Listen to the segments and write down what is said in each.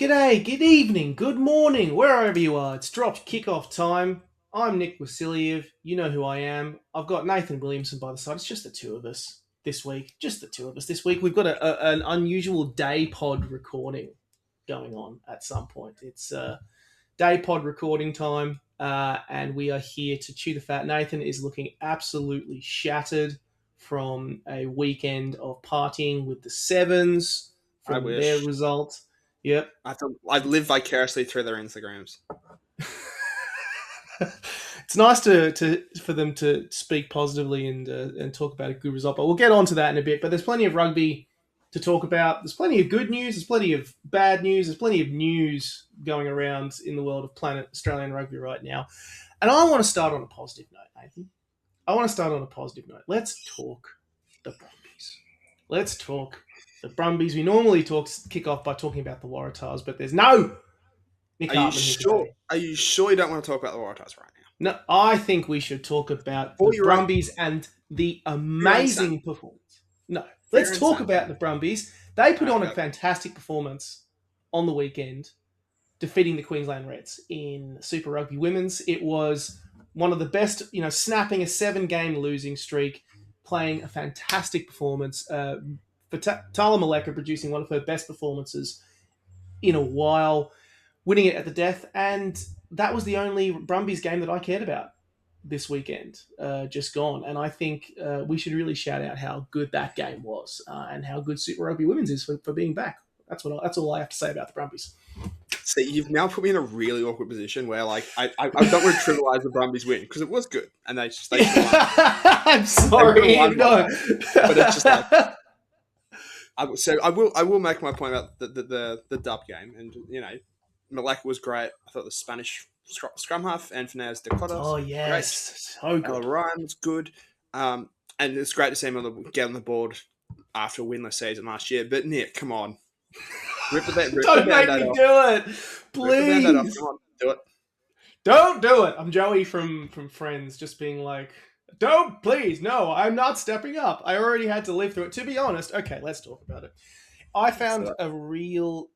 G'day, good evening, good morning, wherever you are. It's dropped kickoff time. I'm Nick Wasiliev. You know who I am. I've got Nathan Williamson by the side. It's just the two of us this week. Just the two of us this week. We've got an unusual day pod recording going on at some point. It's day pod recording time, and we are here to chew the fat. Nathan is looking absolutely shattered from a weekend of partying with the Sevens I from their wish. result. Yep. I've lived vicariously through their Instagrams. It's nice to for them to speak positively and talk about a good result, but we'll get on to that in a bit. But there's plenty of rugby to talk about. There's plenty of good news. There's plenty of bad news. There's plenty of news going around in the world of planet Australian rugby right now. And I want to start on a positive note, Nathan. I want to start on a positive note. Let's talk the Brumbies. Let's talk the Brumbies. We normally kick off by talking about the Waratahs, but there's no Nick Are you Hartman here sure? today. Are you sure you don't want to talk about the Waratahs right now? No, I think we should talk about Oh, the you're right. Brumbies and the You're insane. amazing performance. No, You're let's talk insane. about the Brumbies. They put All on right, a go. fantastic performance on the weekend, defeating the Queensland Reds in Super Rugby Women's. It was one of the best, snapping a 7-game losing streak, playing a fantastic performance. For Tala Maleka producing one of her best performances in a while, winning it at the death, and that was the only Brumbies game that I cared about this weekend, just gone. And I think we should really shout out how good that game was and how good Super Rugby Women's is for being back. That's all I have to say about the Brumbies. See, you've now put me in a really awkward position where, like, I don't want to trivialize the Brumbies win because it was good and they should have won. I'm sorry, no. But it's just like I will make my point about the dub game, and Malek was great. I thought the Spanish scrum half and Fernandez Dakota. Oh yes, so Ella good. Ryan was good, and it's great to see him get on the board after a winless season last year. But Nick, come on, Don't make me do it, please. Come on, do it. Don't do it. I'm Joey from Friends, just being like, don't, please, no, I'm not stepping up. I already had to live through it. To be honest, okay, let's talk about it. I found a real.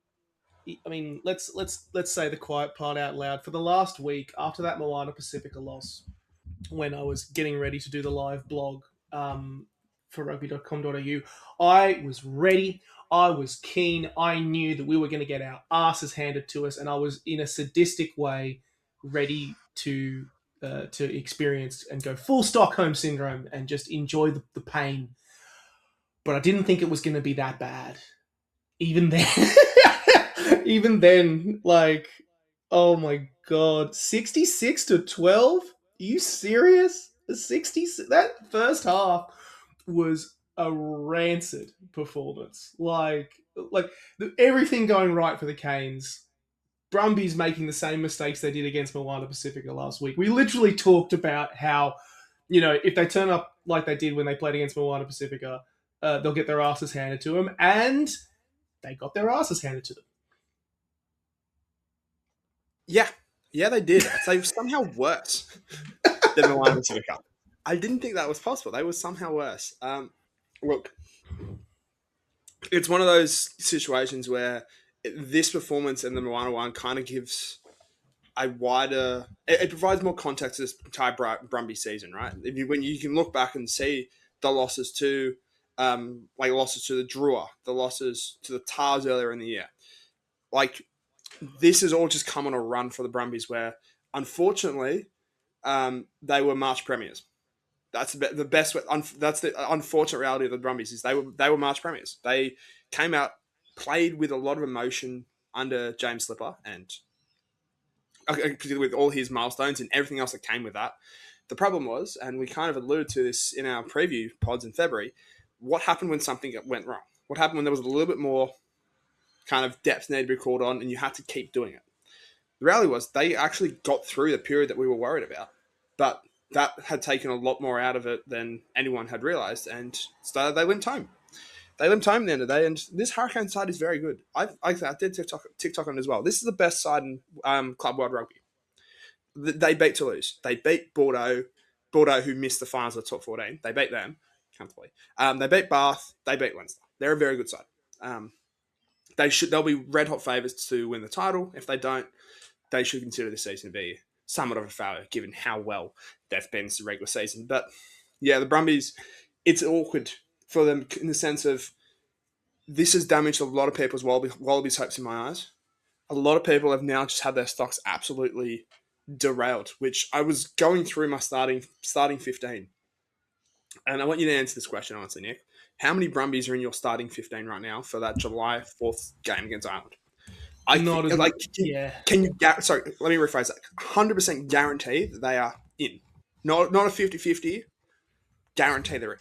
I mean, let's say the quiet part out loud. For the last week, after that Moana Pacifica loss, when I was getting ready to do the live blog for rugby.com.au, I was ready. I was keen. I knew that we were going to get our asses handed to us, and I was in a sadistic way ready to experience and go full Stockholm syndrome and just enjoy the pain. But I didn't think it was going to be that bad. Even then, even then, like, oh my god, 66-12. Are you serious? 60. That first half was a rancid performance. Like everything going right for the Canes. Brumbies making the same mistakes they did against Moana Pacifica last week. We literally talked about how, if they turn up like they did when they played against Moana Pacifica, they'll get their asses handed to them, and they got their asses handed to them. Yeah, they did. They were somehow worse than Moana Pacifica. I didn't think that was possible. They were somehow worse. Look, it's one of those situations where this performance and the Moana one kind of gives a wider. It provides more context to this entire Brumby season, right? When you can look back and see the losses to, losses to the Drua, the losses to the Tars earlier in the year, like this has all just come on a run for the Brumbies, where unfortunately they were March premiers. That's the best way. That's the unfortunate reality of the Brumbies is they were March premiers. They came out, played with a lot of emotion under James Slipper, and particularly with all his milestones and everything else that came with that. The problem was, and we kind of alluded to this in our preview pods in February, what happened when something went wrong? What happened when there was a little bit more kind of depth needed to be called on and you had to keep doing it? The reality was they actually got through the period that we were worried about, but that had taken a lot more out of it than anyone had realised, and so they limped home. They limped home at the end of the day, and this Hurricane side is very good. I did TikTok on it as well. This is the best side in Club World Rugby. They beat Toulouse. They beat Bordeaux, who missed the finals of the top 14. They beat them, comfortably. They beat Bath. They beat Leinster. They're a very good side. they'll be red hot favourites to win the title. If they don't, they should consider this season to be somewhat of a failure, given how well they've been this regular season. But yeah, the Brumbies, it's awkward for them in the sense of this has damaged a lot of people's Wallabies hopes in my eyes. A lot of people have now just had their stocks absolutely derailed, which I was going through my starting 15. And I want you to answer this question honestly, Nick. How many Brumbies are in your starting 15 right now for that July 4th game against Ireland? Can you sorry, let me rephrase that. 100% guarantee that they are in. Not a 50-50. Guarantee they're in.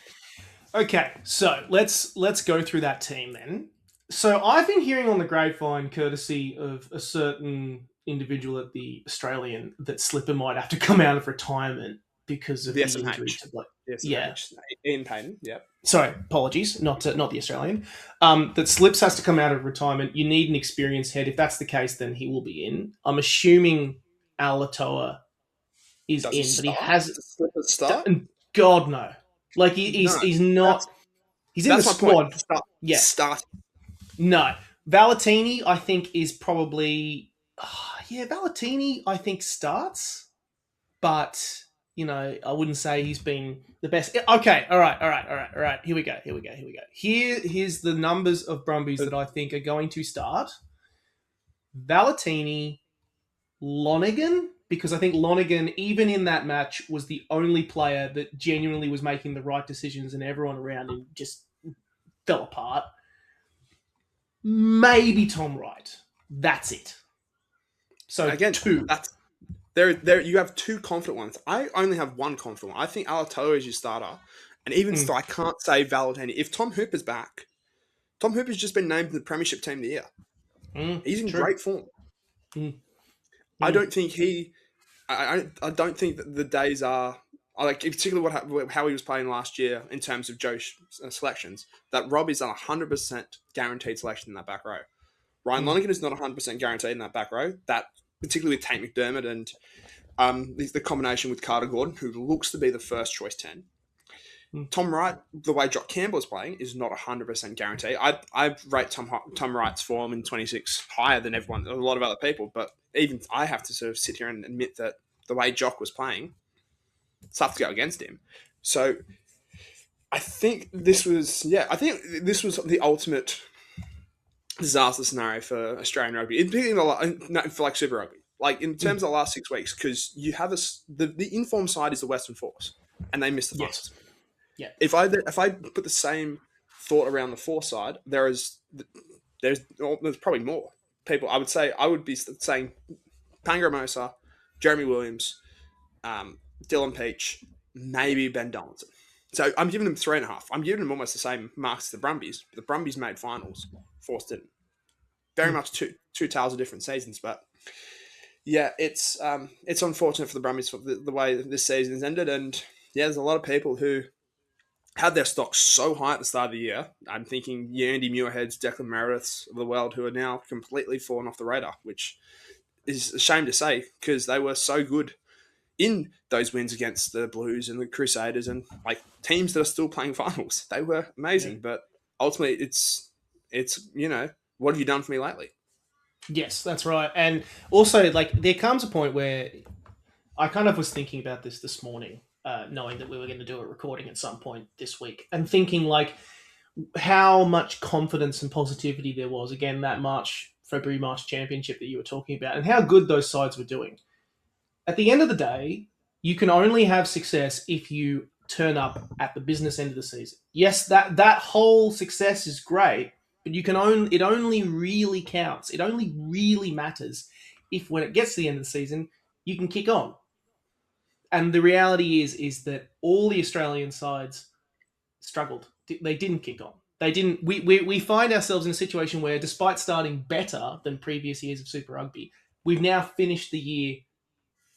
Okay, so let's go through that team then. So I've been hearing on the grapevine, courtesy of a certain individual at the Australian, that Slipper might have to come out of retirement because of the injury to Blake. Ian Payton, yeah. Sorry, apologies, not the Australian. That Slips has to come out of retirement. You need an experienced head. If that's the case, then he will be in. I'm assuming Alatoa is in, but he has Slipper start. God no, like he's not. He's in the squad. Yeah, start. No, Valentini I think is probably. Valentini I think starts, but. I wouldn't say he's been the best. Okay, all right. Here we go. Here's the numbers of Brumbies that I think are going to start. Valentini, Lonergan, because I think Lonergan, even in that match, was the only player that genuinely was making the right decisions and everyone around him just fell apart. Maybe Tom Wright. That's it. So again, 2. There, you have 2 confident ones. I only have 1 confident one. I think Alatoa is your starter. And even still, I can't say Valentini. If Tom Hooper's back, Tom Hooper's just been named the Premiership Team of the Year. He's in great form. I don't think I don't think that the days are like, particularly how he was playing last year in terms of Joe's selections, that Rob is a 100% guaranteed selection in that back row. Ryan Lonergan is not 100% guaranteed in that back row. That particularly with Tate McDermott and the combination with Carter Gordon, who looks to be the first choice 10. Tom Wright, the way Jock Campbell is playing, is not 100% guarantee. I rate Tom Wright's form in 26 higher than a lot of other people, but even I have to sort of sit here and admit that the way Jock was playing, it's tough to go against him. So I think this was the ultimate disaster scenario for Australian rugby, particularly for like Super Rugby. Like in terms of the last 6 weeks, because you have the informed side is the Western Force, and they missed the finals. Yeah. If I put the same thought around the Force side, there's probably more people. I would be saying Pangra Mosa, Jeremy Williams, Dylan Peach, maybe Ben Donaldson. So I'm giving them 3.5. I'm giving them almost the same marks as the Brumbies. The Brumbies made finals. Force didn't. Very much two tales of different seasons, but yeah, it's unfortunate for the Brumbies for the way this season's ended. And yeah, there's a lot of people who had their stocks so high at the start of the year. I'm thinking Andy Muirheads, Declan Merediths of the world, who are now completely fallen off the radar, which is a shame to say because they were so good in those wins against the Blues and the Crusaders and like teams that are still playing finals. They were amazing, but ultimately it's what have you done for me lately? Yes, that's right. And also, like, there comes a point where I kind of was thinking about this morning, knowing that we were going to do a recording at some point this week, and thinking, like, how much confidence and positivity there was, again, that February-March championship that you were talking about, and how good those sides were doing. At the end of the day, you can only have success if you turn up at the business end of the season. Yes, that whole success is great, but it only really counts. It only really matters if when it gets to the end of the season, you can kick on. And the reality is that all the Australian sides struggled. They didn't kick on. They didn't. We find ourselves in a situation where, despite starting better than previous years of Super Rugby, we've now finished the year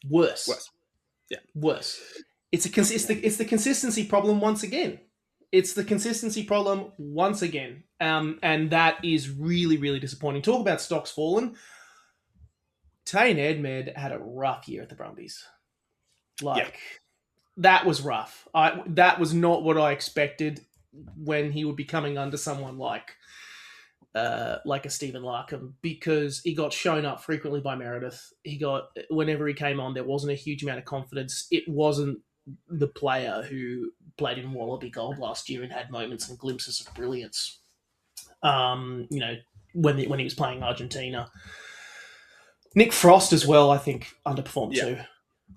worse. Yeah, worse. It's the consistency problem once again. It's the consistency problem once again, and that is really, really disappointing. Talk about stocks fallen. Tane Edmed had a rough year at the Brumbies. That was rough. That was not what I expected when he would be coming under someone like like a Stephen Larkham, because he got shown up frequently by Meredith. Whenever he came on, there wasn't a huge amount of confidence. It wasn't the player who played in Wallaby Gold last year and had moments and glimpses of brilliance. When he was playing Argentina. Nick Frost as well, I think, underperformed too.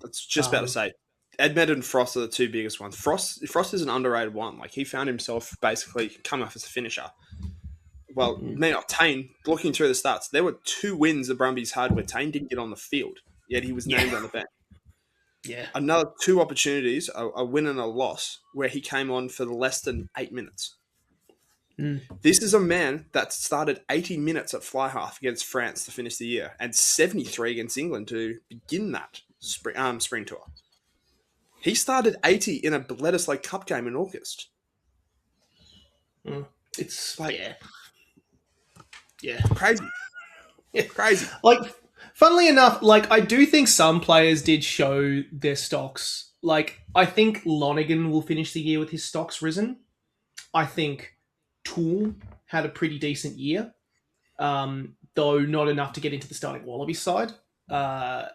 That's just about to say. Edmed and Frost are the two biggest ones. Frost is an underrated one. Like, he found himself basically coming off as a finisher. Well, Tane, looking through the stats, there were 2 wins the Brumbies had where Tane didn't get on the field, yet he was named on the bench. Yeah. Another 2 opportunities, a win and a loss, where he came on for less than 8 minutes. This is a man that started 80 minutes at fly half against France to finish the year and 73 against England to begin that spring tour. He started 80 in a Bledisloe Cup game in August. It's like, yeah, crazy. Crazy. Like, funnily enough, like, I do think some players did show their stocks. Like, I think Lonergan will finish the year with his stocks risen. I think Toole had a pretty decent year, though not enough to get into the starting Wallaby side. I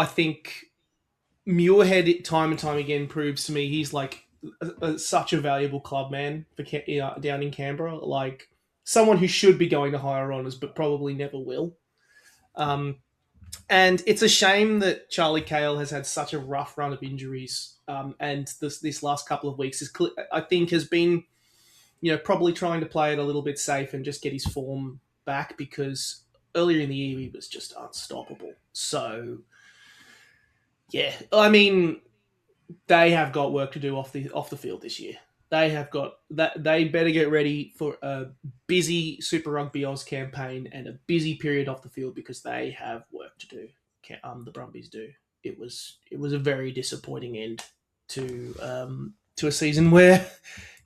think Muirhead, time and time again, proves to me he's like such a valuable club man for down in Canberra. Like, someone who should be going to higher honours, but probably never will. And it's a shame that Charlie Cale has had such a rough run of injuries, and this last couple of weeks I think has been, probably trying to play it a little bit safe and just get his form back, because earlier in the year he was just unstoppable. So, yeah, I mean, they have got work to do off the field this year. They have got that. They better get ready for a busy Super Rugby Oz campaign and a busy period off the field, because they have work to do. The Brumbies do. It was a very disappointing end to a season where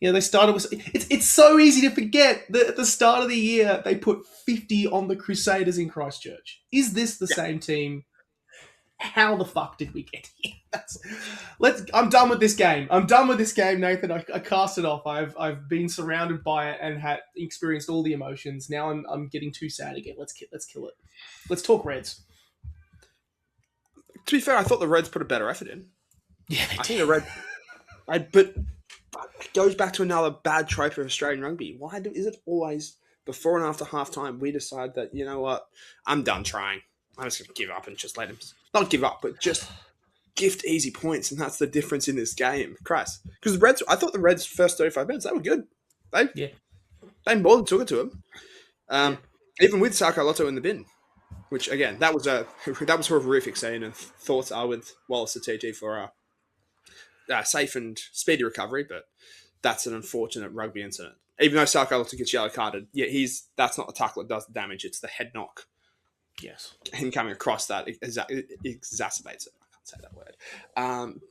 they started with. It's so easy to forget that at the start of the year they put 50 on the Crusaders in Christchurch. Is this the same team? How the fuck did we get here? I'm done with this game. Nathan. I cast it off. I've been surrounded by it and had experienced all the emotions. Now I'm getting too sad again. Let's kill it. Let's talk Reds. To be fair, I thought the Reds put a better effort in. Yeah, I think the Reds. But it goes back to another bad trope of Australian rugby. Why is it always before and after halftime we decide that, you know what, I'm done trying. I'm just going to give up and just let him, not give up, but just gift easy points, and that's the difference in this game. Christ. Because I thought the Reds' first 35 minutes, they were good. They more than took it to them. Even with Sarko Lotto in the bin, which, again, that was a horrific scene, and thoughts are with Wallace the TG for a safe and speedy recovery, but that's an unfortunate rugby incident. Even though Sarko Lotto gets yellow carded, that's not the tackle that does the damage, it's the head knock. Yes. Him coming across that exacerbates it. I can't say that word.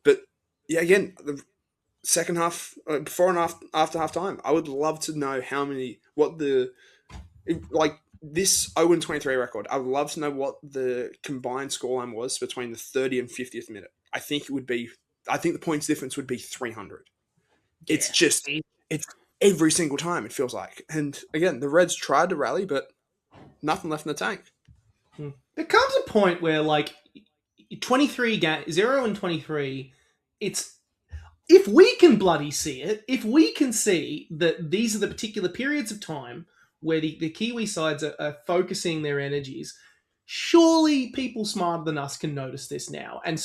But, yeah, again, the second half, before and after half time, I would love to know this 0-23 record, I would love to know what the combined scoreline was between the 30 and 50th minute. I think the points difference would be 300. Yeah. It's every single time, it feels like. And, again, the Reds tried to rally, but nothing left in the tank. There comes a point where, like, 0 and 23, it's, if we can bloody see it, if we can see that these are the particular periods of time where the Kiwi sides are focusing their energies, surely people smarter than us can notice this now and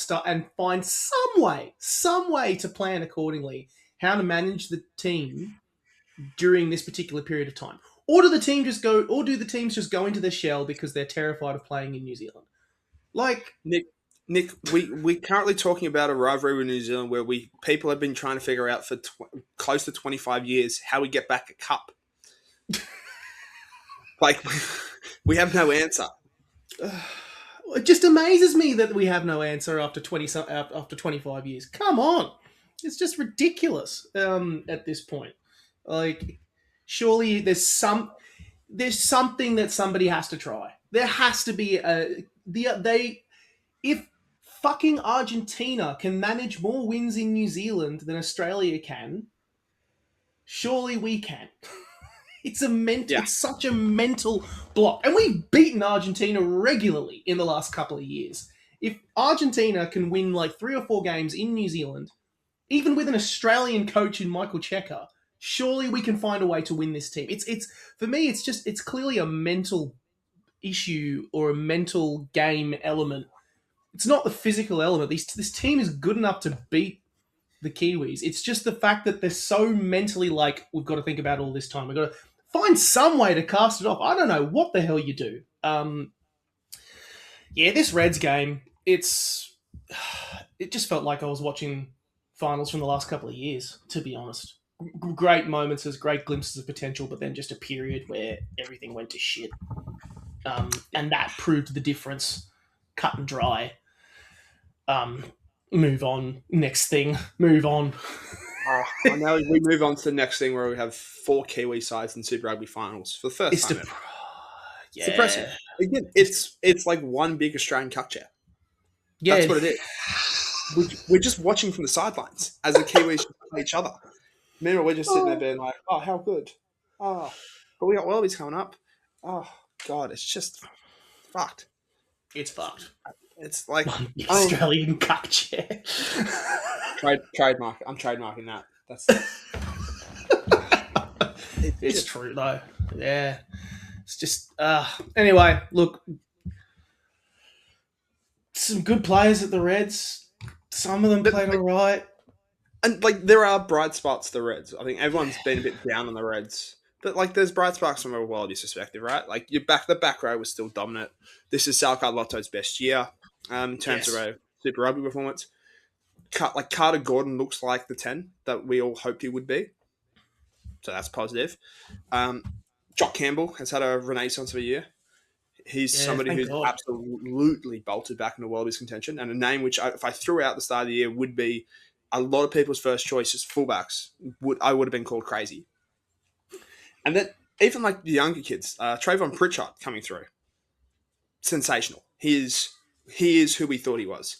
find some way to plan accordingly how to manage the team during this particular period of time. Or do the teams just go into their shell because they're terrified of playing in New Zealand? Like, Nick, we're currently talking about a rivalry with New Zealand where people have been trying to figure out for close to 25 years how we get back a cup. Like, we have no answer. It just amazes me that we have no answer after 25 years. Come on. It's just ridiculous at this point. Like, surely there's something that somebody has to try. There has to be if fucking Argentina can manage more wins in New Zealand than Australia can, surely we can. It's such a mental block. And we've beaten Argentina regularly in the last couple of years. If Argentina can win like 3 or 4 games in New Zealand, even with an Australian coach in Michael Checker, surely we can find a way to win this team. It's for me, it's clearly a mental issue or a mental game element. It's not the physical element. This team is good enough to beat the Kiwis. It's just the fact that they're so mentally like, we've got to think about all this time. We've got to find some way to cast it off. I don't know what the hell you do. This Reds game, it just felt like I was watching finals from the last couple of years, to be honest. Great moments, as great glimpses of potential, but then just a period where everything went to shit. And that proved the difference. Cut and dry. Move on. Next thing. Move on. Now we move on to the next thing where we have 4 Kiwi sides in Super Rugby finals for the first time. It's depressing. Again, it's like one big Australian Cuck chair. Yeah. That's what it is. We're just watching from the sidelines as the Kiwis play each other. Meanwhile, we're just sitting there being like, oh, how good. Oh, but we got Wallabies coming up. Oh, God, it's just fucked. It's fucked. It's like Australian Cuck chair. Trademark. I'm trademarking that. That's it's true though. Yeah. It's just anyway, look. Some good players at the Reds. Some of them played alright. And like there are bright spots to the Reds. I think everyone's been a bit down on the Reds. But like there's bright sparks from a Wallabies perspective, right? Like the back row was still dominant. This is Sal Carlotto's best year in terms of a Super Rugby performance. Like Carter Gordon looks like the 10 that we all hoped he would be. So that's positive. Jock Campbell has had a renaissance of a year. He's somebody who's absolutely bolted back into Wallabies contention, and a name which if I threw out at the start of the year would be a lot of people's first choice as fullbacks. I would have been called crazy. And then even like the younger kids, Trayvon Pritchard coming through, sensational. He is who we thought he was.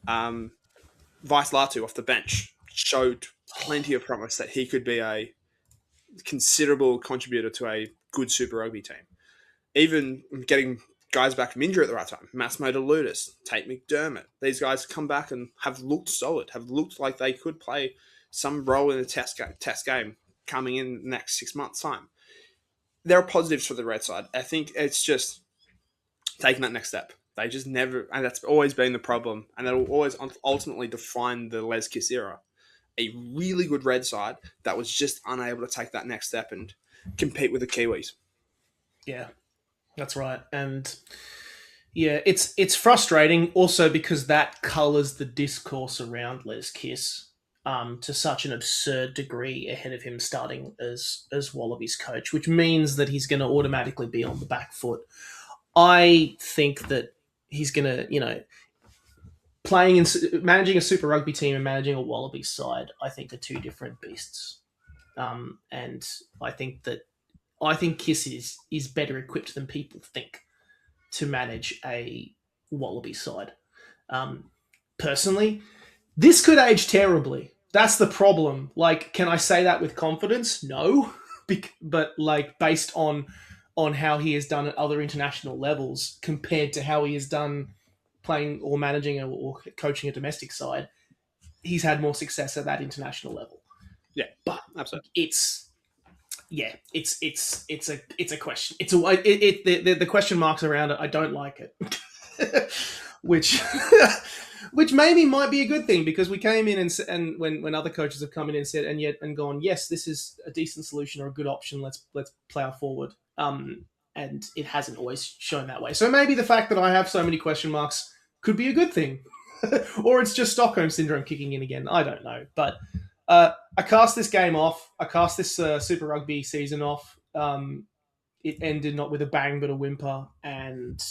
Vice Latu off the bench showed plenty of promise that he could be a considerable contributor to a good Super Rugby team. Even getting guys back from injury at the right time, Massimo DeLutis, Tate McDermott, these guys come back and have looked solid, have looked like they could play some role in the test game coming in the next 6 months' time. There are positives for the Red side. I think it's just taking that next step. They just never, and that's always been the problem, and that will always ultimately define the Les Kiss era. A really good Red side that was just unable to take that next step and compete with the Kiwis. Yeah, that's right. And yeah, it's frustrating also because that colours the discourse around Les Kiss to such an absurd degree ahead of him starting as Wallabies coach, which means that he's going to automatically be on the back foot. I think that he's going to, managing a Super Rugby team and managing a Wallabies side, I think are 2 different beasts. And I think Kiss is better equipped than people think to manage a Wallaby side. Personally, this could age terribly. That's the problem. Like, can I say that with confidence? No. But like based on how he has done at other international levels compared to how he has done playing or managing or coaching a domestic side, he's had more success at that international level. Yeah, but absolutely. It's a question. The question marks around it. I don't like it, which maybe might be a good thing because we came in and when other coaches have come in and said and gone, yes, this is a decent solution or a good option. Let's plow forward. And it hasn't always shown that way. So maybe the fact that I have so many question marks could be a good thing, or it's just Stockholm syndrome kicking in again. I don't know, but. I cast this game off. I cast this Super Rugby season off. It ended not with a bang but a whimper, and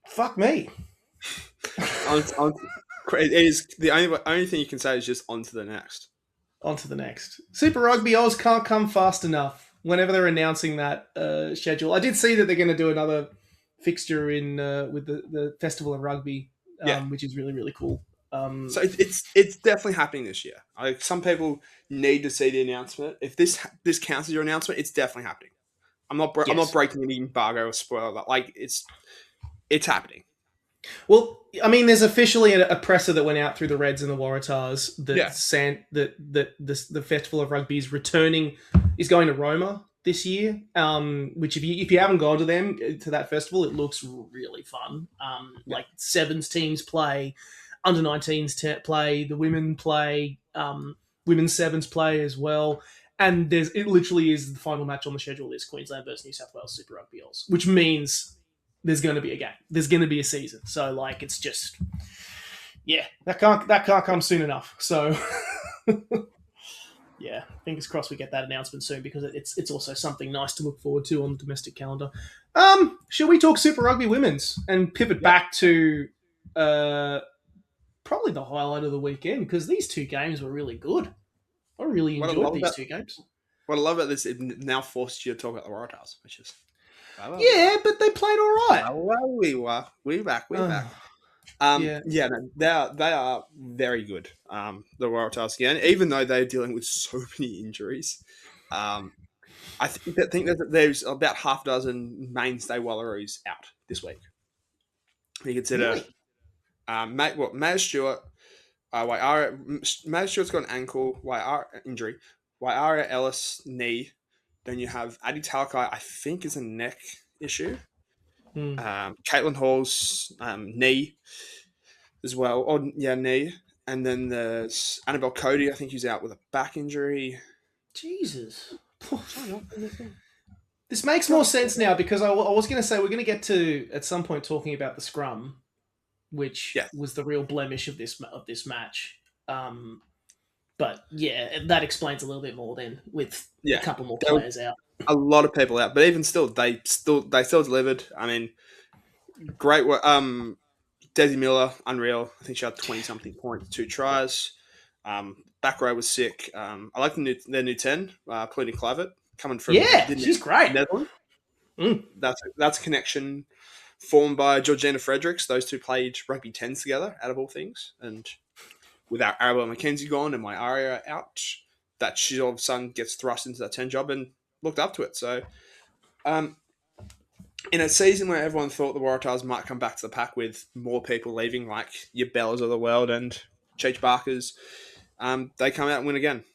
fuck me. It is the only thing you can say is just on to the next. On to the next. Super Rugby Oz can't come fast enough. Whenever they're announcing that schedule, I did see that they're going to do another fixture in with the Festival of Rugby, which is really really cool. So it's definitely happening this year. Like, some people need to see the announcement. If this counts as your announcement, it's definitely happening. I'm not yes. breaking any embargo or spoiler that. Like, it's happening. Well, I mean, there's officially a presser that went out through the Reds and the Waratahs Yeah. that the Festival of Rugby is returning, is going to Roma this year. Which if you haven't gone to that festival, it looks really fun. Yeah. Like sevens teams play, under 19s play, the women play, women's sevens play as well. And it literally is the final match on the schedule is Queensland versus New South Wales Super Rugby, which means there's going to be a game. There's going to be a season. So like, it's just, yeah, that can't come soon enough. So yeah, fingers crossed we get that announcement soon, because it's also something nice to look forward to on the domestic calendar. Shall we talk Super Rugby Women's and pivot back to probably the highlight of the weekend, because these two games were really good. I really enjoyed these two games. What I love about this, it now forces you to talk about the Waratahs, which is... Yeah, but they played all right. We're back. Yeah. No, they are very good. The Waratahs again, even though they're dealing with so many injuries. I think that there's about half a dozen mainstay Wallaroos out this week. You consider Maya Stewart, Maya Stewart's got an ankle injury, Waiara Ellis knee. Then you have Addie Talakai, I think, is a neck issue. Caitlin Hall's knee as well. Knee. And then there's Annabelle Cody, I think, who's out with a back injury. Jesus. This makes more sense now, because I was going to say we're going to get to, at some point, talking about the scrum, which was the real blemish of this match. But yeah, that explains a little bit more then, with a couple more players out. A lot of people out, but even still, they still delivered. I mean, great work. Desi Miller, unreal. I think she had 20-something points, 2 tries. Back row was sick. I like their new 10, Polina Clavet, coming from... Yeah, she's great. Netherlands. That's a connection formed by Georgina Fredericks. Those two played rugby 10s together, out of all things. And without Arabella McKenzie gone and my Aria out, that she all of a sudden gets thrust into that 10 job and looked up to it. So, in a season where everyone thought the Waratahs might come back to the pack with more people leaving, like your Bellas of the world and Cheech Barkers, they come out and win again.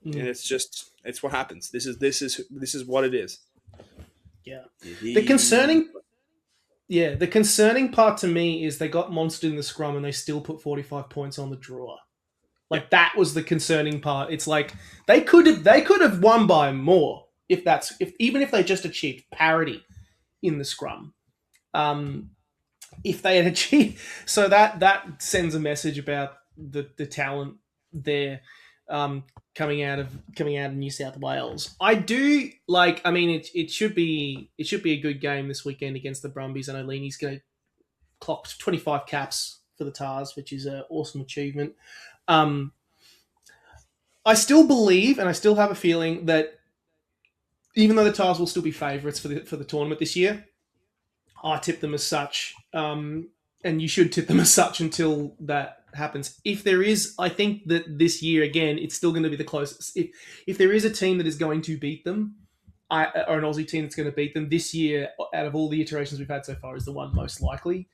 And it's what happens. This is what it is. Yeah. The concerning part to me is they got monstered in the scrum and they still put 45 points on the draw. Like, that was the concerning part. It's like they could have won by more even if they just achieved parity in the scrum. If they had achieved, so that sends a message about the talent there, coming out of New South Wales. I do like. I mean, it should be a good game this weekend against the Brumbies. I know Leanie's going to clock 25 caps for the Tars, which is an awesome achievement. I still believe, and I still have a feeling that even though the Tars will still be favourites for the tournament this year, I tip them as such, and you should tip them as such until that happens. If there is, I think that this year, again, it's still going to be the closest. If there is a team that is going to beat them, or an Aussie team that's going to beat them this year, out of all the iterations we've had so far, is the one most likely.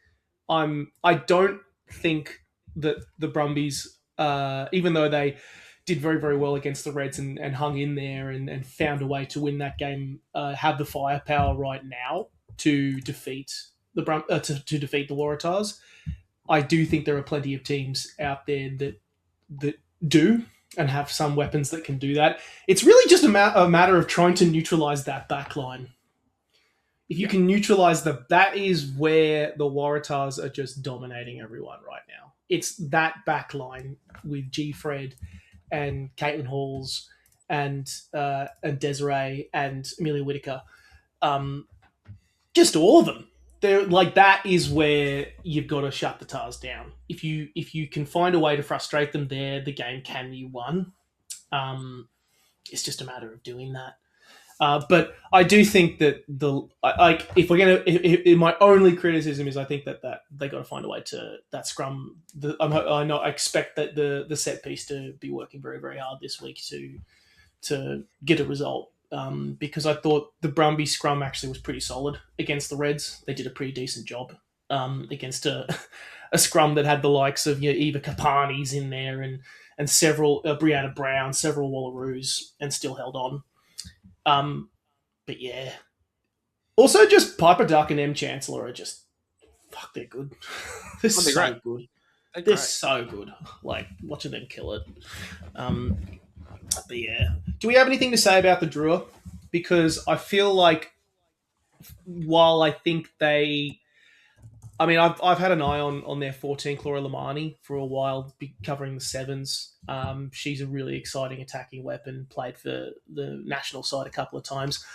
I don't think that the Brumbies, even though they did very, very well against the Reds and hung in there and found a way to win that game, have the firepower right now to defeat the Waratahs. I do think there are plenty of teams out there that do and have some weapons that can do that. It's really just a matter of trying to neutralize that back line. If you can neutralize that is where the Waratahs are just dominating everyone right now. It's that back line with G. Fred and Caitlin Halls and Desiree and Amelia Whitaker. Just all of them. They're like, that is where you've got to shut the Tars down. If you can find a way to frustrate them there, the game can be won. It's just a matter of doing that. But I do think that like if we're gonna, my only criticism is I think that they got to find a way to that scrum. I expect that the set piece to be working very very hard this week to get a result. Because I thought the Brumbies scrum actually was pretty solid against the Reds. They did a pretty decent job against a scrum that had the likes of Eva Kapani's in there and several Brianna Brown, several Wallaroos, and still held on. But yeah, also just Piper Duck and M Chancellor are just they're good. They're so great. good. They're They're great. so good. Like watching them kill it. But yeah, do we have anything to say about the Drua? Because I feel like while I think I've had an eye on their 14, Clara Lamani, for a while, covering the sevens. She's a really exciting attacking weapon. Played for the national side a couple of times.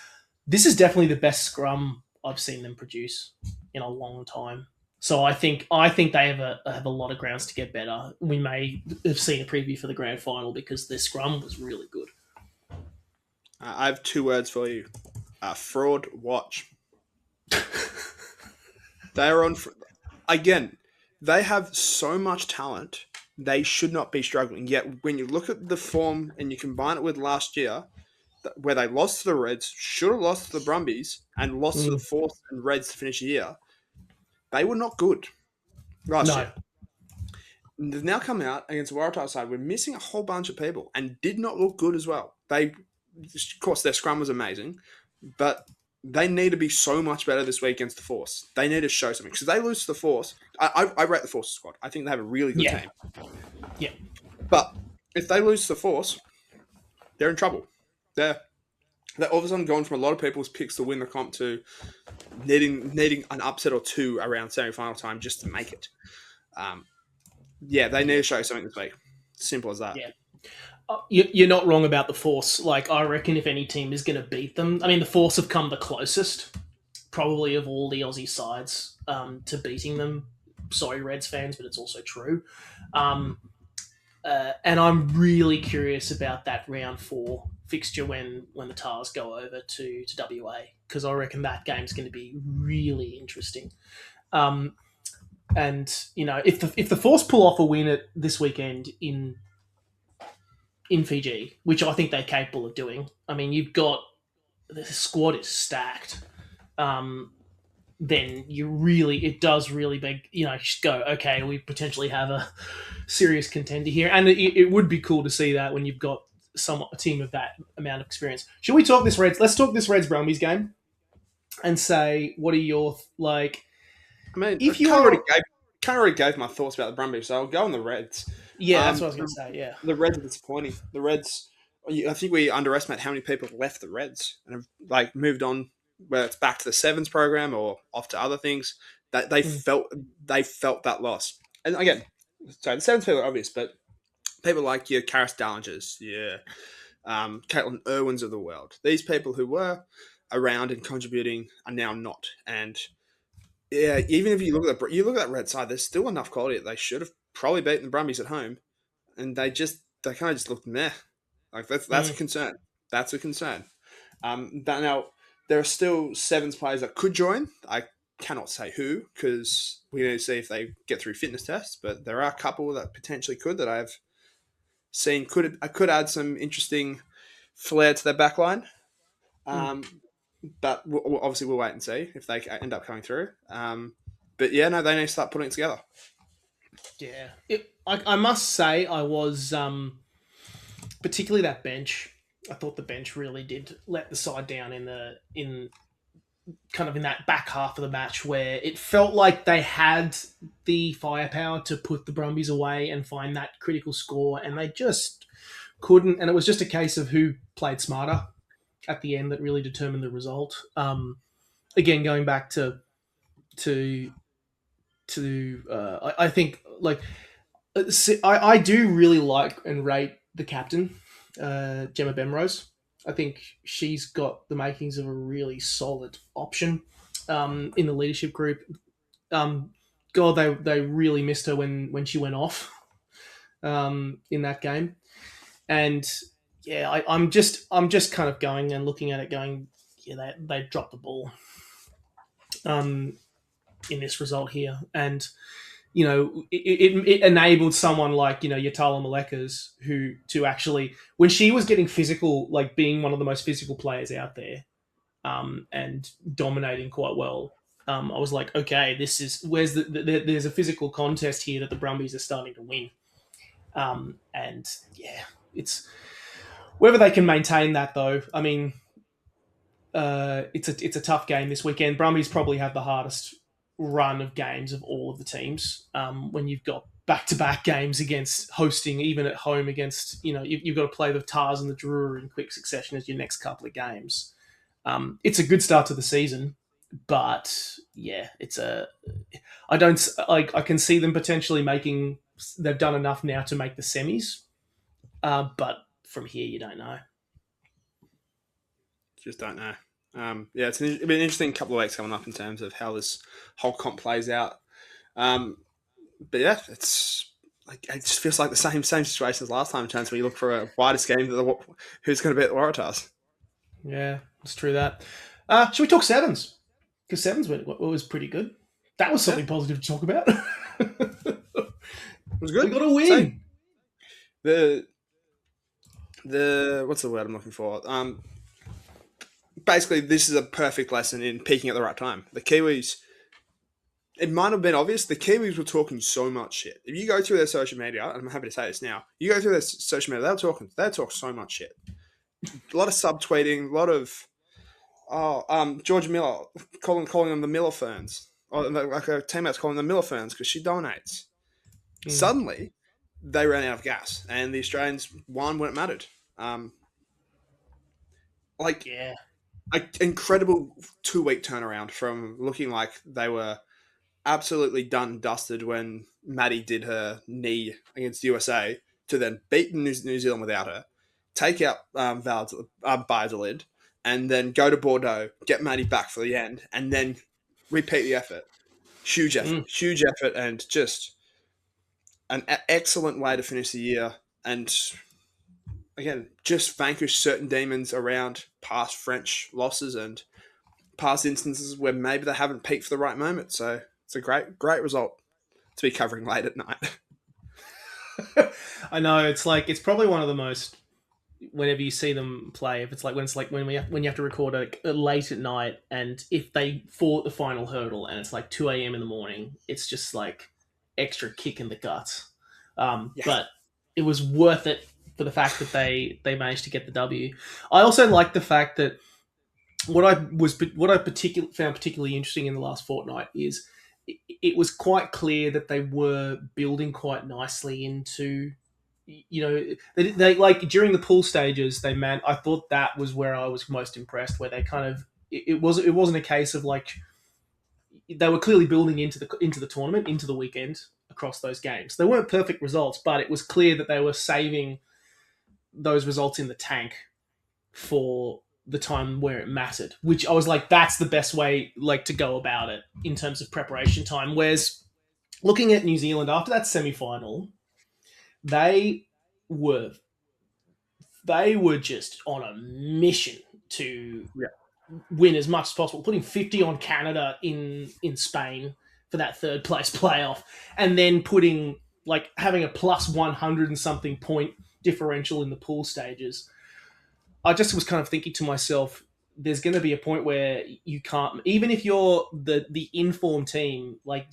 This is definitely the best scrum I've seen them produce in a long time. So I think they have a lot of grounds to get better. We may have seen a preview for the grand final because their scrum was really good. I have 2 words for you: fraud watch. They are on again. They have so much talent. They should not be struggling. Yet when you look at the form and you combine it with last year, where they lost to the Reds, should have lost to the Brumbies, and lost to the Force and Reds to finish the year, they were not good last year. They've now come out against the Waratah side. We're missing a whole bunch of people and did not look good as well. Of course, their scrum was amazing, but they need to be so much better this week against the Force. They need to show something. Because if they lose to the Force, I rate the Force squad. I think they have a really good team. Yeah. But if they lose to the Force, they're in trouble. They're all of a sudden going from a lot of people's picks to win the comp to needing an upset or 2 around semi-final time just to make it. They need to show something this week. Simple as that. Yeah. You're not wrong about the Force. Like, I reckon if any team is going to beat them, I mean, the Force have come the closest, probably of all the Aussie sides, to beating them. Sorry, Reds fans, but it's also true. And I'm really curious about that round 4 fixture when the Tars go over to WA, because I reckon that game's going to be really interesting. And if the Force pull off a win at this weekend in Fiji, which I think they're capable of doing. I mean, the squad is stacked. Then it does really big, just go, okay, we potentially have a serious contender here. And it would be cool to see that when you've got a team of that amount of experience. Should we talk this Reds? Let's talk this Reds Brumbies game and say, what are your, like, I mean, if you already gave my thoughts about the Brumbies, so I'll go on the Reds. Yeah, that's what I was going to say, yeah. The Reds are disappointing. The Reds, I think we underestimate how many people have left the Reds and have moved on, whether it's back to the sevens program or off to other things. That they felt that loss. And again, the sevens people are obvious, but people like your Karis Dallingers, Caitlin Irwins of the world, these people who were around and contributing are now not. And yeah, even if you look at that Red side, there's still enough quality that they should have probably beaten the Brumbies at home, and they kind of just looked meh. Like that's a concern. That's a concern. But now there are still sevens players that could join. I cannot say who because we need to see if they get through fitness tests. But there are a couple that potentially could that I've seen could add some interesting flair to their backline. But obviously we'll wait and see if they end up coming through. But yeah, no, they need to start putting it together. Yeah, I must say I was particularly that bench. I thought the bench really did let the side down in that back half of the match where it felt like they had the firepower to put the Brumbies away and find that critical score, and they just couldn't. And it was just a case of who played smarter at the end that really determined the result. Again, going back to I think like I do really like and rate the captain, Gemma Bemrose. I think she's got the makings of a really solid option in the leadership group. God, they really missed her when she went off in that game, and yeah, I'm just kind of going and looking at it, going, yeah, they dropped the ball um, in this result here, and it enabled someone like Yatala Maleka's who to actually when she was getting physical, like being one of the most physical players out there, and dominating quite well. I was like, okay, this is there's a physical contest here that the Brumbies are starting to win, and yeah, it's whether they can maintain that though. I mean, it's a tough game this weekend. Brumbies probably have the hardest run of games of all of the teams. When you've got back-to-back games against hosting, even at home against you've got to play the Tars and the Drua in quick succession as your next couple of games. It's a good start to the season, but yeah, I don't like. I can see them potentially making. They've done enough now to make the semis, but from here you don't know. Just don't know. Yeah, it'll be an interesting couple of weeks coming up in terms of how this whole comp plays out. But yeah, it's like it just feels like the same situation as last time in terms where you look for a wider scheme to who's going to beat the Waratahs. Yeah, it's true that. Should we talk sevens? Because sevens was pretty good. That was something positive to talk about. It was good. We got a win. So, the what's the word I'm looking for? Basically, this is a perfect lesson in peaking at the right time. The Kiwis, it might have been obvious, the Kiwis were talking so much shit. If you go through their social media, and I'm happy to say this now, you go through their social media, they talk so much shit. A lot of subtweeting, a lot of George Miller calling them the Miller Ferns, or like her teammates calling them Miller Ferns because she dominates. Suddenly, they ran out of gas, and the Australians won when it mattered. Yeah. An incredible 2-week turnaround from looking like they were absolutely done and dusted when Maddie did her knee against USA to then beat New Zealand without her, take out Barzalid, and then go to Bordeaux, get Maddie back for the end, and then repeat the effort. Huge effort, and just an excellent way to finish the year. And again, just vanquish certain demons around past French losses and past instances where maybe they haven't peaked for the right moment. So it's a great result to be covering late at night. I know it's probably one of the most. Whenever you see them play, if it's like when you have to record it late at night, and if they fought the final hurdle and it's like 2 a.m. in the morning, it's just like extra kick in the guts. But it was worth it for the fact that they managed to get the W. I also like the fact that what I found particularly interesting in the last fortnight is it was quite clear that they were building quite nicely into. They like during the pool stages. I thought that was where I was most impressed. Where they kind of it wasn't a case of like they were clearly building into the tournament, into the weekend across those games. They weren't perfect results, but it was clear that they were saving those results in the tank for the time where it mattered. Which I was like, that's the best way like to go about it in terms of preparation time. Whereas looking at New Zealand after that semi-final, they were just on a mission to win as much as possible, putting 50 on Canada in Spain for that third place playoff, and then putting like having a plus 100 and something point differential in the pool stages. I just was kind of thinking to myself, there's going to be a point where you can't, even if you're the informed team, like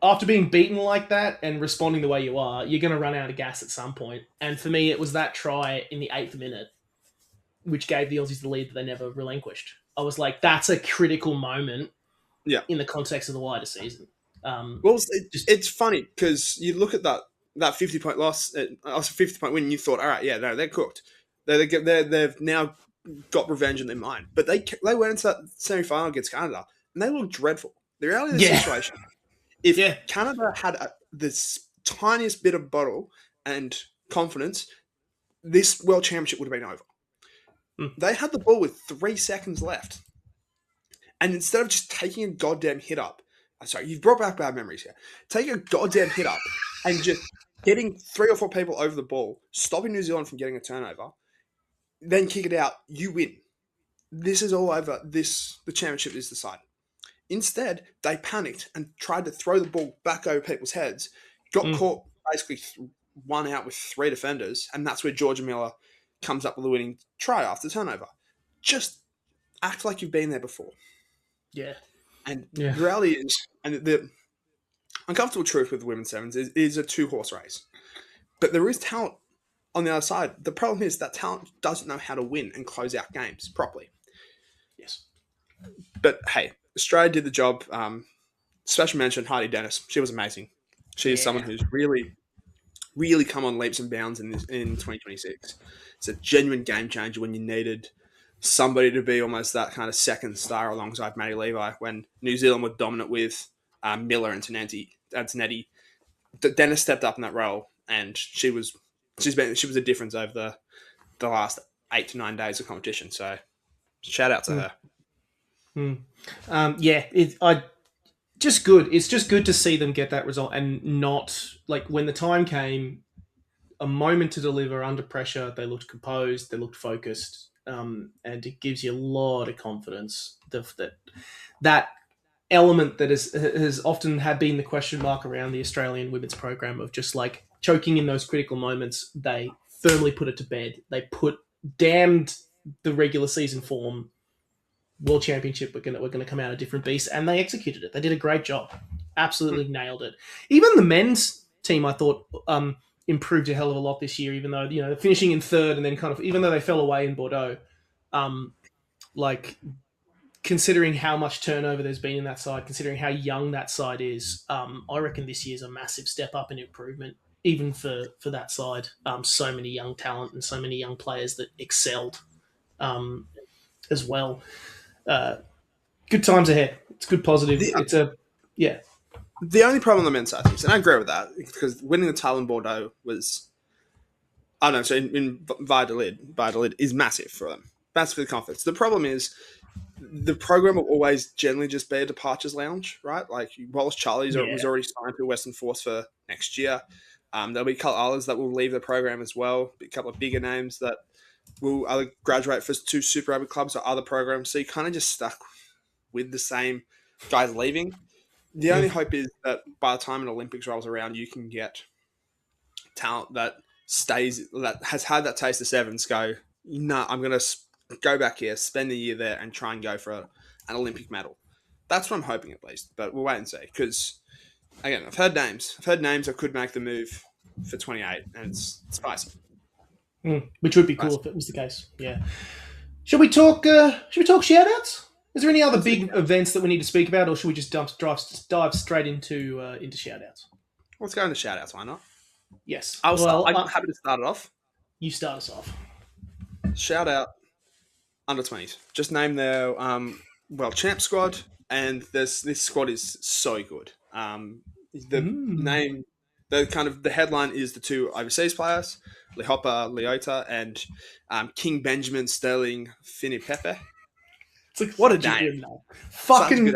after being beaten like that and responding the way you are, you're going to run out of gas at some point. And for me, it was that try in the 8th minute, which gave the Aussies the lead that they never relinquished. I was like, that's a critical moment in the context of the wider season. It's funny because you look at that 50-point loss, 50-point win, and you thought, all right, yeah, no, they're cooked. They've now got revenge in their mind. But they went into that semi-final against Canada, and they looked dreadful. The reality of the situation, if Canada had this tiniest bit of bottle and confidence, this World Championship would have been over. They had the ball with 3 seconds left. And instead of just taking a goddamn hit up, I'm sorry, you've brought back bad memories here. Take a goddamn hit up and just getting 3 or 4 people over the ball, stopping New Zealand from getting a turnover, then kick it out, you win. This is all over. The championship is decided. Instead, they panicked and tried to throw the ball back over people's heads, got caught basically one out with 3 defenders, and that's where Georgia Miller comes up with a winning try after turnover. Just act like you've been there before. Yeah. And the reality is, and the uncomfortable truth with the women's sevens is a 2-horse race. But there is talent on the other side. The problem is that talent doesn't know how to win and close out games properly. Yes. But hey, Australia did the job. Special mention, Heidi Dennis. She was amazing. She is someone who's really, really come on leaps and bounds in 2026. It's a genuine game changer when you needed somebody to be almost that kind of second star alongside Maddie Levi when New Zealand were dominant with Miller and Antonetti. Dennis stepped up in that role, and she was a difference over the last 8 to 9 days of competition. So shout out to her. Just good. It's just good to see them get that result and not like when the time came, a moment to deliver under pressure. They looked composed. They looked focused, and it gives you a lot of confidence. That element that has often had been the question mark around the Australian women's program of just like choking in those critical moments. They firmly put it to bed. They damned the regular season form. World Championship, we're gonna come out a different beast, and they executed it. They did a great job, absolutely nailed it. Even the men's team, I thought, improved a hell of a lot this year. Even though finishing in third, and then kind of even though they fell away in Bordeaux, like considering how much turnover there's been in that side, considering how young that side is, I reckon this year's a massive step up in improvement, even for that side. So many young talent and so many young players that excelled as well. Good times ahead. It's good positive. The only problem on the men's side is, and I agree with that, because winning the title in Bordeaux was, I don't know, so in Valladolid is massive for them. Massive for the confidence. The problem is, the program will always generally just be a departures lounge, right? Like Wallace Charlie's was already signed to Western Force for next year. There'll be a couple others that will leave the program as well. A couple of bigger names that will either graduate for 2 Super Rugby clubs or other programs. So you kind of just stuck with the same guys leaving. The only hope is that by the time an Olympics rolls around, you can get talent that has had that taste of sevens go, I'm going to go back here, spend a year there, and try and go for an Olympic medal. That's what I'm hoping at least, but we'll wait and see. Because, again, I've heard names that could make the move for 28, and it's spicy. Which would be cool if it was the case. Yeah. Should we talk shout-outs? Is there any other big events that we need to speak about, or should we just dive straight into shout-outs? Let's go into shout-outs, why not? Yes. I'm happy to start it off. You start us off. Shout-out under 20s. Just name their champ squad, and this squad is so good. The headline is the 2 overseas players, Lehopa Leota and King Benjamin Sterling Finipepe. It's like, what a name. Fucking,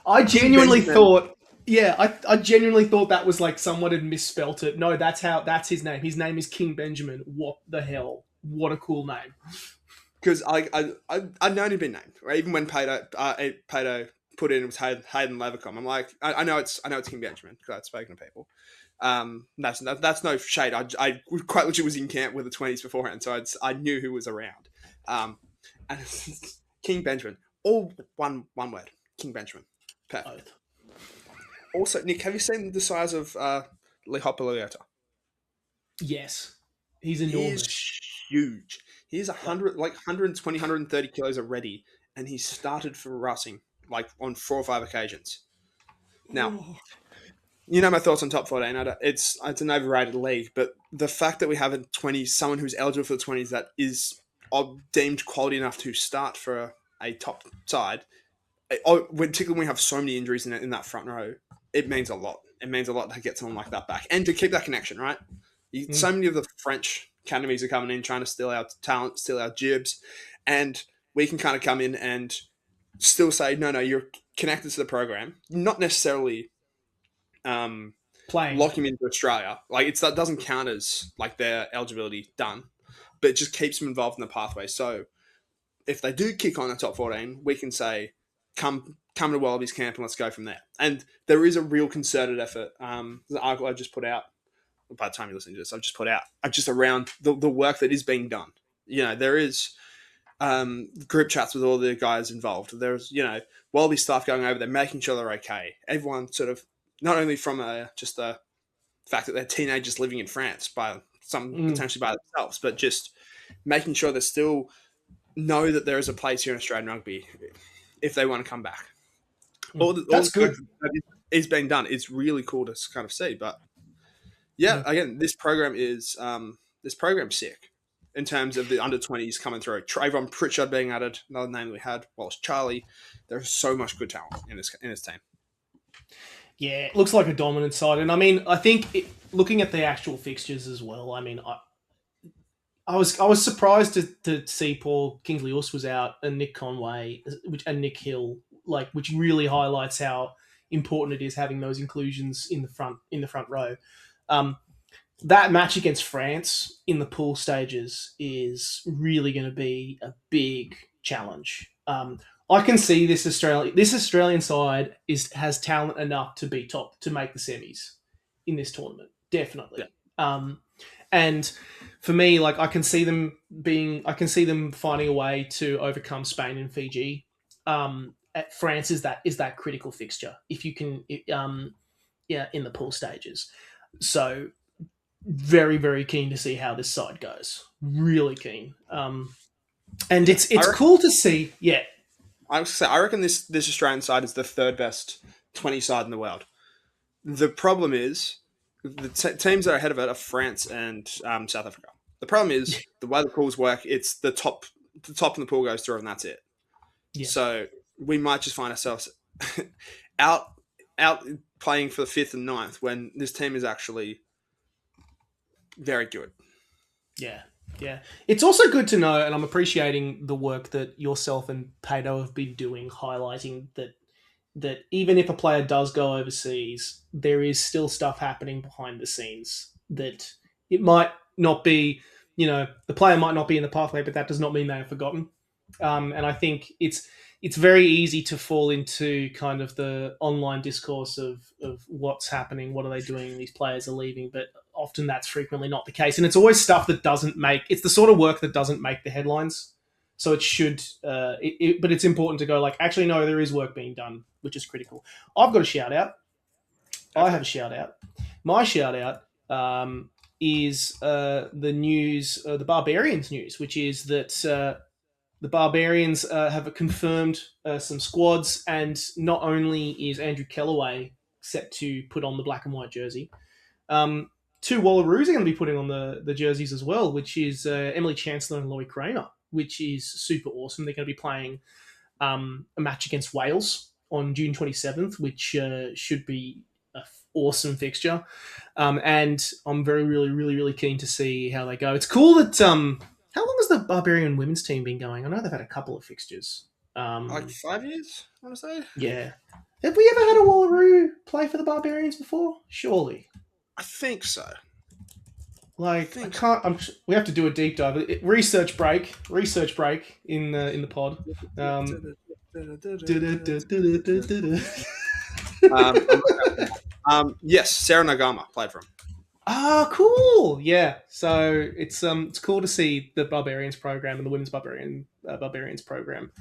I genuinely thought, I genuinely thought that was like someone had misspelt it. No, that's his name. His name is King Benjamin. What the hell? What a cool name. Because I'd known he'd been named. Right? Even when Pato put in it was Hayden Levercom. I'm like, I know it's King Benjamin because I'd spoken to people. That's no shade. I quite literally was in camp with the 20s beforehand, so I knew who was around. And King Benjamin, all one word, King Benjamin. Perfect. Also, Nick, have you seen the size of Lehopa Leota? Yes, he's enormous. He's huge. He's 120, 130 kilos already, and he started for Racing like on 4 or 5 occasions. Now, you know my thoughts on top 14. It's an overrated league, but the fact that we have someone who's eligible for the 20s that is deemed quality enough to start for a top side, particularly when we have so many injuries in that front row, it means a lot. It means a lot to get someone like that back and to keep that connection, right? So many of the French academies are coming in trying to steal our talent, steal our jibs, and we can kind of come in and still say, no, you're connected to the program. Not necessarily playing. lock him into Australia. Like that doesn't count as like their eligibility done, but it just keeps them involved in the pathway. So if they do kick on the top 14, we can say, come to Wallabies camp and let's go from there. And there is a real concerted effort. The article I just put out, by the time you're listening to this, I've just put out just around the work that is being done. There is group chats with all the guys involved. There's, Wallaby staff going over there, making sure they're okay. Everyone sort of, not only from just the fact that they're teenagers living in France by potentially by themselves, but just making sure they still know that there is a place here in Australian rugby if they want to come back. That's good. That is being done. It's really cool to kind of see. But again, this program is sick in terms of the under-20s coming through. Trayvon Pritchard being added, another name we had, Wallace Charlie. There's so much good talent in this team. Yeah, it looks like a dominant side. And I mean, I think looking at the actual fixtures as well, I mean, I was surprised to see Paul Kingsley-Uss was out and Nick Conway and Nick Hill, which really highlights how important it is having those inclusions in the front row. That match against France in the pool stages is really going to be a big challenge. I can see this Australian side has talent enough to be top to make the semis in this tournament, definitely. Yeah. And for me, I can see them finding a way to overcome Spain and Fiji. France is that critical fixture if you can, in the pool stages. So very, very keen to see how this side goes. Really keen. And it's cool to see. Yeah. I reckon this Australian side is the third best 20 side in the world. The problem is the teams that are ahead of it are France and South Africa. The problem is the way the pools work. It's the top in the pool goes through, and that's it. Yeah. So we might just find ourselves out playing for the 5th and 9th when this team is actually very good. Yeah. Yeah. It's also good to know, and I'm appreciating the work that yourself and Pato have been doing, highlighting that even if a player does go overseas, there is still stuff happening behind the scenes that it might not be, the player might not be in the pathway, but that does not mean they are forgotten. And I think it's very easy to fall into kind of the online discourse of what's happening, what are they doing, these players are leaving, but often that's frequently not the case. And it's always stuff that it's the sort of work that doesn't make the headlines. So it should, but it's important to go actually, no, there is work being done, which is critical. I've got a shout out. I have a shout out. My shout out is the news, the Barbarians news, which is that the Barbarians have confirmed some squads, and not only is Andrew Kellaway set to put on the black and white jersey, 2 Wallaroos are going to be putting on the jerseys as well, which is Emily Chancellor and Laurie Kramer, which is super awesome. They're going to be playing a match against Wales on June 27th, which should be an awesome fixture. And I'm very, really, really, really keen to see how they go. It's cool that... how long has the Barbarian women's team been going? I know they've had a couple of fixtures. 5 years, I want to say. Yeah. Have we ever had a Wallaroo play for the Barbarians before? Surely. I think so. I can't. We have to do a deep dive. Research break in the pod. Yes, Sarah Nagama played for him. Ah, cool. Yeah. So it's cool to see the Barbarians program and the women's Barbarians program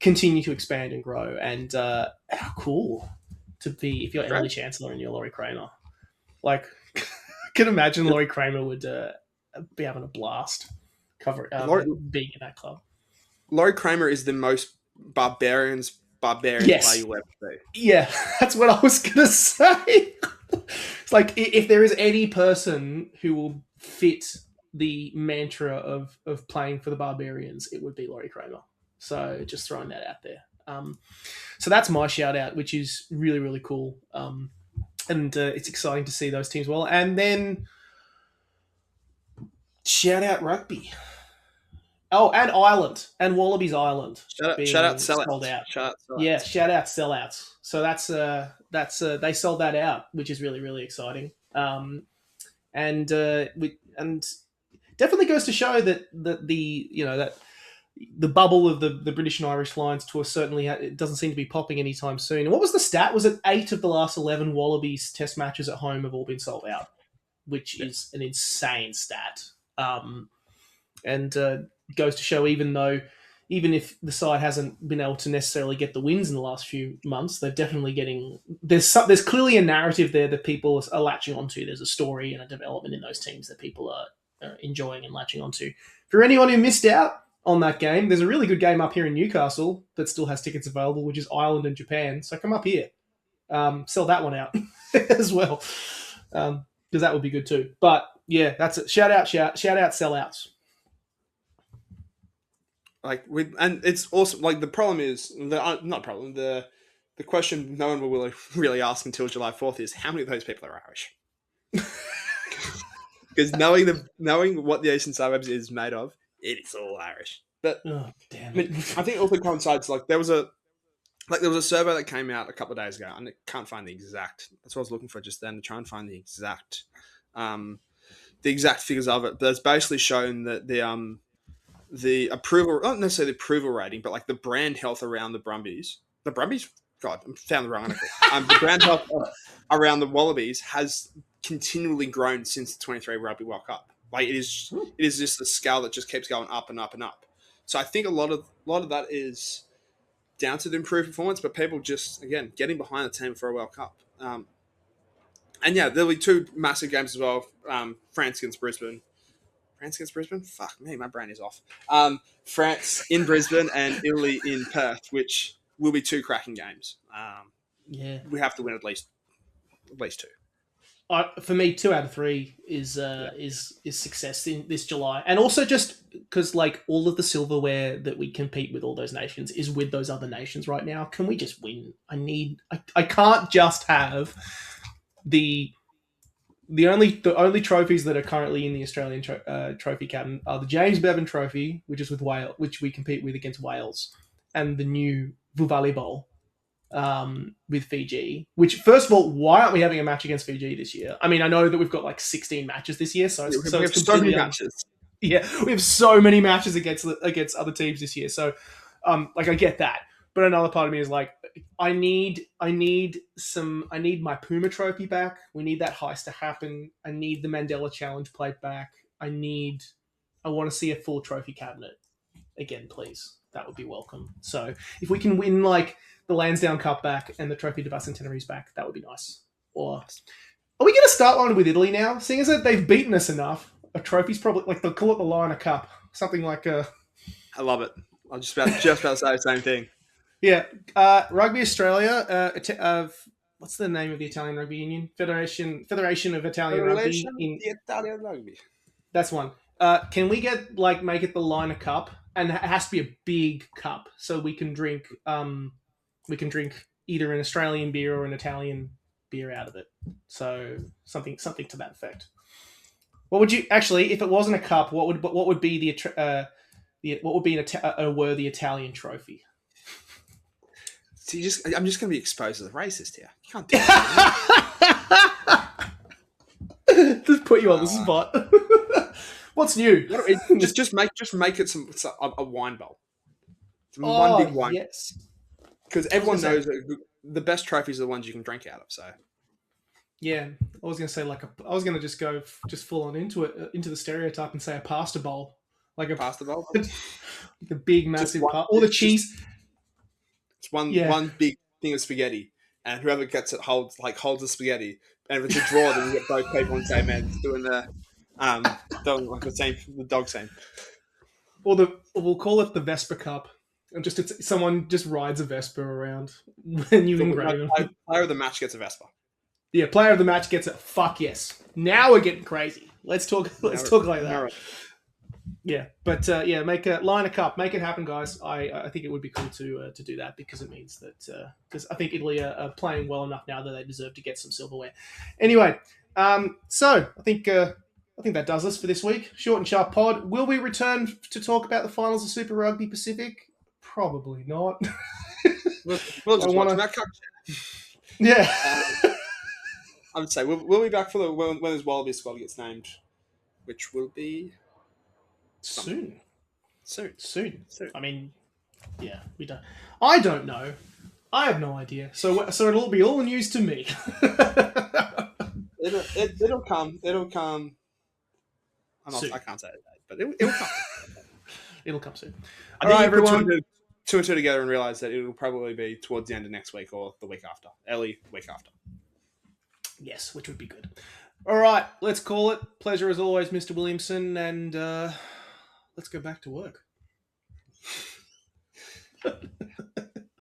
continue to expand and grow. And how cool to be if you're Emily Chancellor and you're Laurie Kramer. I can imagine Laurie Kramer would be having a blast being in that club. Laurie Kramer is the most barbarian player you'll ever see. Yeah, that's what I was going to say. It's if there is any person who will fit the mantra of playing for the Barbarians, it would be Laurie Kramer. So just throwing that out there. So that's my shout out, which is really, really cool. And it's exciting to see those teams well. And then shout out rugby. Oh, and Ireland and Wallabies Island Shout out sold sellouts. out. Shout out sellouts. Yeah, shout out sellouts. So that's they sold that out, which is really really exciting. And definitely goes to show that that the bubble of the British and Irish Lions to a certainly it doesn't seem to be popping anytime soon. And what was the stat? Was it 8 of the last 11 Wallabies Test matches at home have all been sold out, which is an insane stat. And goes to show even if the side hasn't been able to necessarily get the wins in the last few months, they're definitely getting there's clearly a narrative there that people are latching onto. There's a story and a development in those teams that people are enjoying and latching onto. For anyone who missed out on that game, there's a really good game up here in Newcastle that still has tickets available, which is Ireland and Japan. So come up here, sell that one out as well, because that would be good too. But yeah, that's it. Shout out sellouts. And it's awesome. Like the problem is not problem. The question no one will really ask until July 4th is how many of those people are Irish. Because knowing what the Eastern Suburbs is made of, it's all Irish. But damn it. I think it also coincides. There was a survey that came out a couple of days ago, and I can't find the exact. That's what I was looking for just then to try and find the exact figures of it. But it's basically shown that the approval, not necessarily the approval rating, but like the brand health around the Brumbies. The Brumbies? God, I found the wrong article. The brand health around the Wallabies has continually grown since the 23 Rugby World Cup. Like it is just a scale that just keeps going up and up and up. So I think a lot of that is down to the improved performance, but people just again getting behind the team for a World Cup. And yeah, there'll be 2 massive games as well. France against Brisbane. France against Brisbane? Fuck me, my brain is off. France in Brisbane and Italy in Perth, which will be 2 cracking games. Yeah, we have to win at least 2. For me, 2 out of 3 is success in this July, and also just because like all of the silverware that we compete with all those nations is with those other nations right now. Can we just win? I can't just have the only trophies that are currently in the Australian trophy cabinet are the James Bevan Trophy, which is with Wales, which we compete with against Wales, and the new volleyball with Fiji. Which, first of all, why aren't we having a match against Fiji this year? I mean, I know that we've got like 16 matches this year, so we it's have so many matches. Yeah, we have so many matches against other teams this year. So, I get that, but another part of me is like, I need my Puma trophy back. We need that heist to happen. I need the Mandela Challenge plate back. I want to see a full trophy cabinet again, please. That would be welcome. So if we can win like the Lansdowne Cup back and the Trophy de Bicentenaries back, that would be nice. Or are we going to start one with Italy now? Seeing as that they've beaten us enough, a trophy's probably like they'll call it the Lion Cup, something like a. I love it. I was just about to say the same thing. Yeah, Rugby Australia. What's the name of the Italian Rugby Union? Federation of Italian Rugby. Italian Rugby. That's one. Can we make it the Liner Cup, and it has to be a big cup so we can drink. We can drink either an Australian beer or an Italian beer out of it. So something to that effect. What would you actually, if it wasn't a cup? What would be a worthy Italian trophy? So I'm just going to be exposed as a racist here. You can't do that. Just put you on the spot. What's new? Just make it a wine bowl. One big wine. Yes. Because everyone knows that the best trophies are the ones you can drink out of. So. Yeah, I was going to say I was going to just go full on into the stereotype and say a pasta bowl, like a pasta bowl, the big massive all the cheese. It's one big thing of spaghetti, and whoever gets it holds the spaghetti. And if it's a draw, then you get both people on the same end doing the dog scene. Or we'll call it the Vespa Cup, and someone just rides a Vespa around when you engrave them. Player of the match gets a Vespa. Yeah, player of the match gets it. Fuck yes. Now we're getting crazy. Let's talk like that. Right. Yeah, but make a Liner Cup, make it happen, guys. I think it would be cool to do that because it means that because I think Italy are playing well enough now that they deserve to get some silverware. Anyway, so I think I think that does us for this week. Short and sharp pod. Will we return to talk about the finals of Super Rugby Pacific? Probably not. We'll just watch that Cuck. Yeah. I would say we'll be back for the when this Wallaby squad gets named, which will be soon. Soon. I mean, yeah, we don't. I don't know. I have no idea. So it'll be all news to me. It'll come. It'll come. I can't say it, but it'll come. It'll come soon. I think everyone put two and two together and realize that it'll probably be towards the end of next week or the week after, early week after. Yes, which would be good. All right, let's call it. Pleasure as always, Mr. Williamson, and let's go back to work.